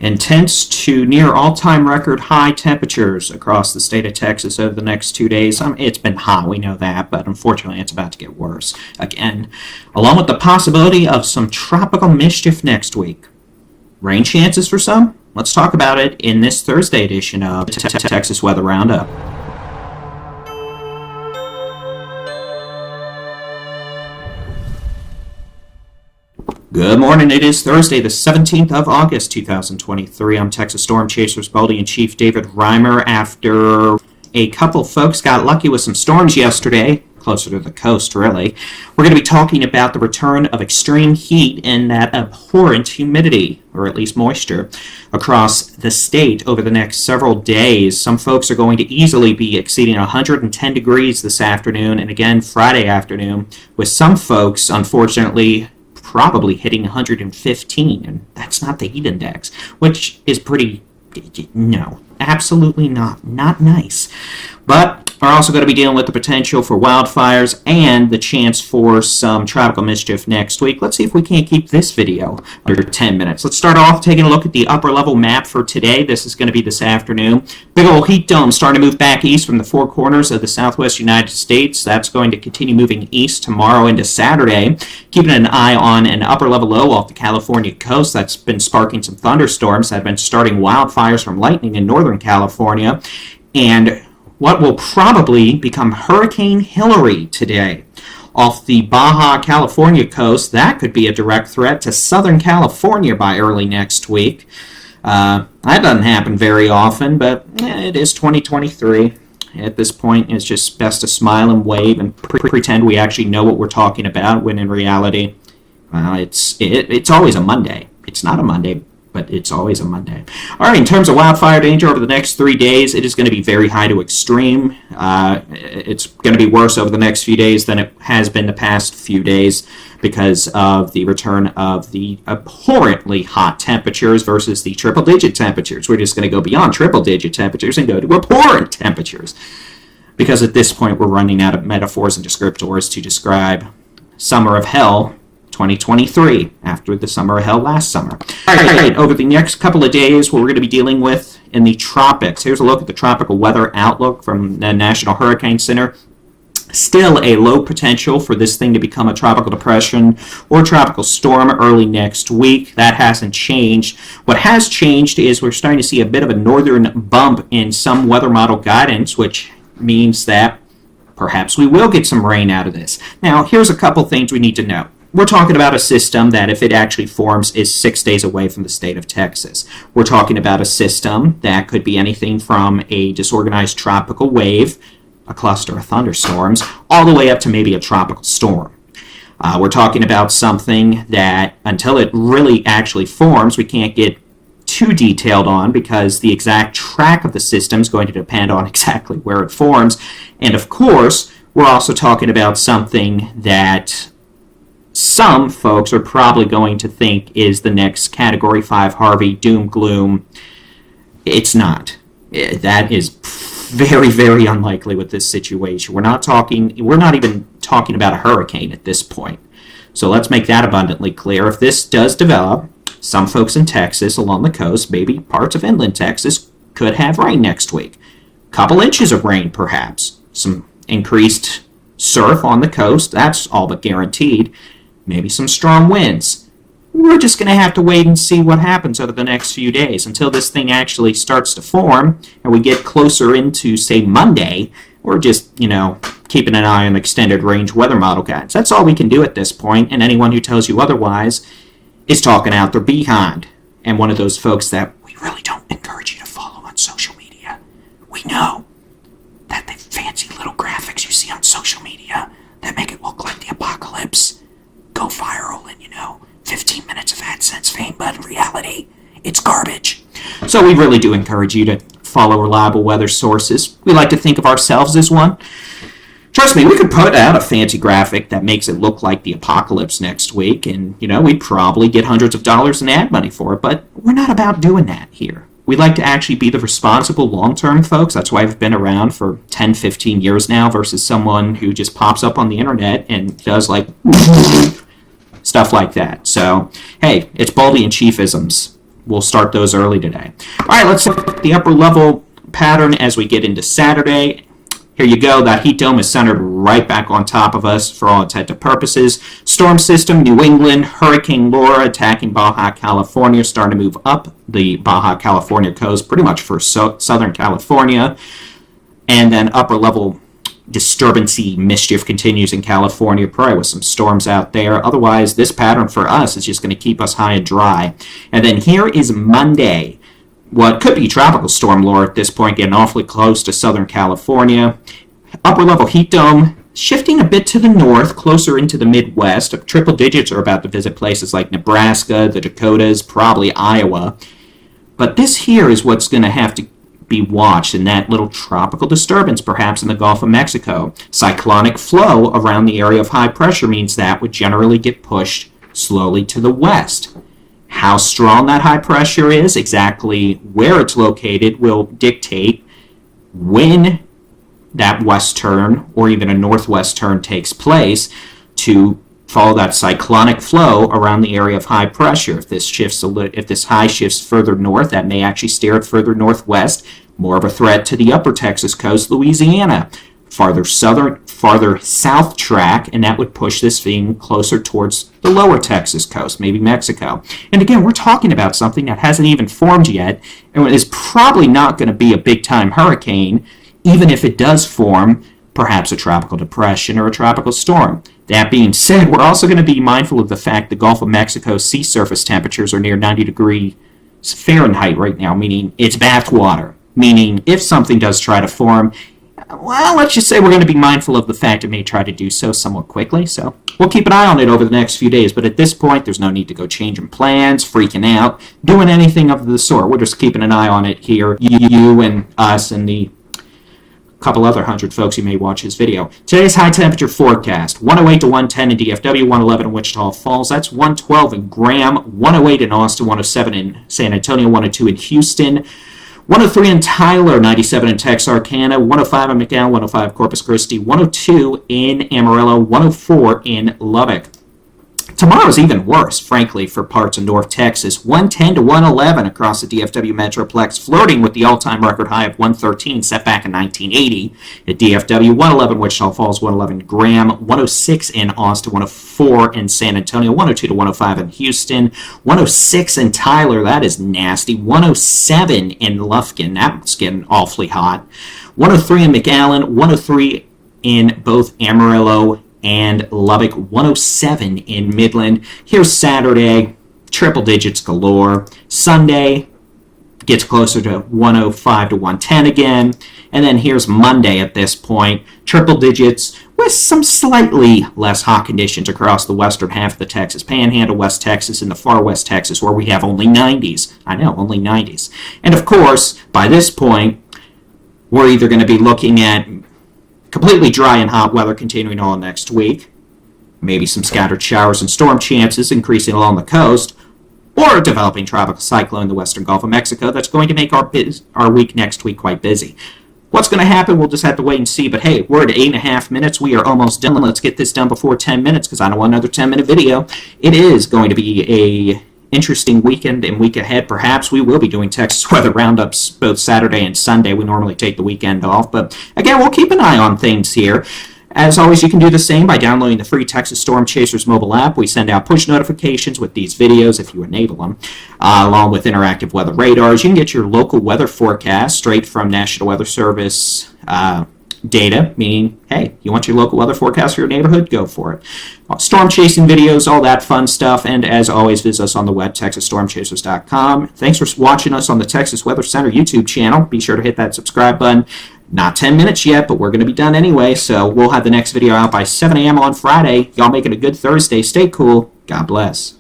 Intense to near all-time record high temperatures across the state of Texas over the next 2 days. It's been hot, we know that, but unfortunately it's about to get worse again, along with the possibility of some tropical mischief next week. Rain chances for some? Let's talk about it in this Thursday edition of Texas Weather Roundup. Good morning. It is Thursday, the 17th of August, 2023. I'm Texas Storm Chasers Baldy-in-Chief David Reimer. After a couple folks got lucky with some storms yesterday, closer to the coast, really, we're going to be talking about the return of extreme heat and that abhorrent humidity, or at least moisture, across the state over the next several days. Some folks are going to easily be exceeding 110 degrees this afternoon and again Friday afternoon, with some folks, unfortunately, probably hitting 115, and that's not the heat index, which is pretty, no, absolutely not nice. But we're also going to be dealing with the potential for wildfires and the chance for some tropical mischief next week. Let's see if we can't keep this video under 10 minutes. Let's start off taking a look at the upper level map for today. This is going to be this afternoon. Big old heat dome starting to move back east from the four corners of the southwest United States. That's going to continue moving east tomorrow into Saturday. Keeping an eye on an upper level low off the California coast that's been sparking some thunderstorms that have been starting wildfires from lightning in northern California. And what will probably become Hurricane Hillary today off the Baja California coast. That could be a direct threat to Southern California by early next week. That doesn't happen very often, but it is 2023. At this point, it's just best to smile and wave and pretend we actually know what we're talking about, when in reality, it's always a Monday. It's not a Monday, but it's always a Monday. All right, in terms of wildfire danger over the next 3 days, it is going to be very high to extreme. It's going to be worse over the next few days than it has been the past few days because of the return of the abhorrently hot temperatures versus the triple-digit temperatures. We're just going to go beyond triple-digit temperatures and go to abhorrent temperatures, because at this point we're running out of metaphors and descriptors to describe summer of hell 2023, after the summer of hell last summer. All right, over the next couple of days, what we're going to be dealing with in the tropics. Here's a look at the tropical weather outlook from the National Hurricane Center. Still a low potential for this thing to become a tropical depression or tropical storm early next week. That hasn't changed. What has changed is we're starting to see a bit of a northern bump in some weather model guidance, which means that perhaps we will get some rain out of this. Now, here's a couple things we need to know. We're talking about a system that, if it actually forms, is 6 days away from the state of Texas. We're talking about a system that could be anything from a disorganized tropical wave, a cluster of thunderstorms, all the way up to maybe a tropical storm. We're talking about something that, until it really actually forms, we can't get too detailed on, because the exact track of the system is going to depend on exactly where it forms. And of course, we're also talking about something that some folks are probably going to think is the next Category 5 Harvey doom gloom. It's not. That is very, very unlikely with this situation. We're not even talking about a hurricane at this point. So let's make that abundantly clear. If this does develop, some folks in Texas along the coast, maybe parts of inland Texas, could have rain next week. Couple inches of rain, perhaps. Some increased surf on the coast, that's all but guaranteed. Maybe some strong winds. We're just going to have to wait and see what happens over the next few days until this thing actually starts to form and we get closer into, say, Monday. We're just, keeping an eye on extended range weather model guides. That's all we can do at this point, and anyone who tells you otherwise is talking out their behind. And one of those folks that we really don't encourage you to follow on social media. We know that the fancy little graphics you see on social media that make it look like the apocalypse go viral in, 15 minutes of AdSense fame, but in reality, it's garbage. So we really do encourage you to follow reliable weather sources. We like to think of ourselves as one. Trust me, we could put out a fancy graphic that makes it look like the apocalypse next week, and, we'd probably get hundreds of dollars in ad money for it, but we're not about doing that here. We like to actually be the responsible long-term folks. That's why I've been around for 10, 15 years now versus someone who just pops up on the internet and does, stuff like that. So, hey, it's Baldyinchiefisms we'll start those early today. All right, let's look at the upper level pattern as we get into Saturday. Here you go. That heat dome is centered right back on top of us for all intents and purposes. Storm system, New England, Hurricane Laura attacking Baja California, starting to move up the Baja California coast, pretty much for Southern California. And then upper level disturbance-y mischief continues in California, probably with some storms out there. Otherwise, this pattern for us is just going to keep us high and dry. And then here is Monday. What could be tropical storm lore at this point, getting awfully close to Southern California. Upper level heat dome shifting a bit to the north, closer into the Midwest. Triple digits are about to visit places like Nebraska, the Dakotas, probably Iowa. But this here is what's going to have to be watched in that little tropical disturbance, perhaps in the Gulf of Mexico. Cyclonic flow around the area of high pressure means that would generally get pushed slowly to the west. How strong that high pressure is, exactly where it's located, will dictate when that west turn or even a northwest turn takes place to follow that cyclonic flow around the area of high pressure. If this high shifts further north, that may actually steer it further northwest, more of a threat to the upper Texas coast, Louisiana. Farther south track, and that would push this thing closer towards the lower Texas coast, maybe Mexico. And again, we're talking about something that hasn't even formed yet, and is probably not going to be a big-time hurricane, even if it does form perhaps a tropical depression or a tropical storm. That being said, we're also going to be mindful of the fact the Gulf of Mexico sea surface temperatures are near 90 degrees Fahrenheit right now, meaning it's bath water, meaning if something does try to form, well, let's just say we're going to be mindful of the fact it may try to do so somewhat quickly. So we'll keep an eye on it over the next few days. But at this point, there's no need to go changing plans, freaking out, doing anything of the sort. We're just keeping an eye on it here, you and us and the couple other 100 folks who may watch this video. Today's high temperature forecast, 108 to 110 in DFW, 111 in Wichita Falls. That's 112 in Graham, 108 in Austin, 107 in San Antonio, 102 in Houston, 103 in Tyler, 97 in Texarkana, 105 in McAllen, 105 Corpus Christi, 102 in Amarillo, 104 in Lubbock. Tomorrow's even worse, frankly, for parts of North Texas. 110 to 111 across the DFW Metroplex, flirting with the all-time record high of 113 set back in 1980 at DFW. 111 Wichita Falls, 111 Graham, 106 in Austin, 104 in San Antonio, 102 to 105 in Houston, 106 in Tyler, that is nasty, 107 in Lufkin, that's getting awfully hot, 103 in McAllen, 103 in both Amarillo and Lubbock, 107 in Midland. Here's Saturday, triple digits galore. Sunday gets closer to 105 to 110 again. And then here's Monday at this point, triple digits with some slightly less hot conditions across the western half of the Texas Panhandle, West Texas, and the far West Texas, where we have only 90s. I know, only 90s. And of course, by this point, we're either going to be looking at completely dry and hot weather continuing all next week, maybe some scattered showers and storm chances increasing along the coast, or a developing tropical cyclone in the western Gulf of Mexico that's going to make our week next week quite busy. What's going to happen, we'll just have to wait and see, but hey, we're at 8.5 minutes. We are almost done. Let's get this done before 10 minutes because I don't want another 10-minute video. It is going to be a interesting weekend and week ahead. Perhaps we will be doing Texas weather roundups both Saturday and Sunday. We normally take the weekend off, but again, we'll keep an eye on things here. As always, you can do the same by downloading the free Texas Storm Chasers mobile app. We send out push notifications with these videos if you enable them, along with interactive weather radars. You can get your local weather forecast straight from National Weather Service data, meaning, hey, you want your local weather forecast for your neighborhood? Go for it. Storm chasing videos, all that fun stuff, and as always, visit us on the web, TexasStormChasers.com. Thanks for watching us on the Texas Weather Center YouTube channel. Be sure to hit that subscribe button. Not 10 minutes yet, but we're going to be done anyway, so we'll have the next video out by 7 a.m. on Friday. Y'all make it a good Thursday. Stay cool. God bless.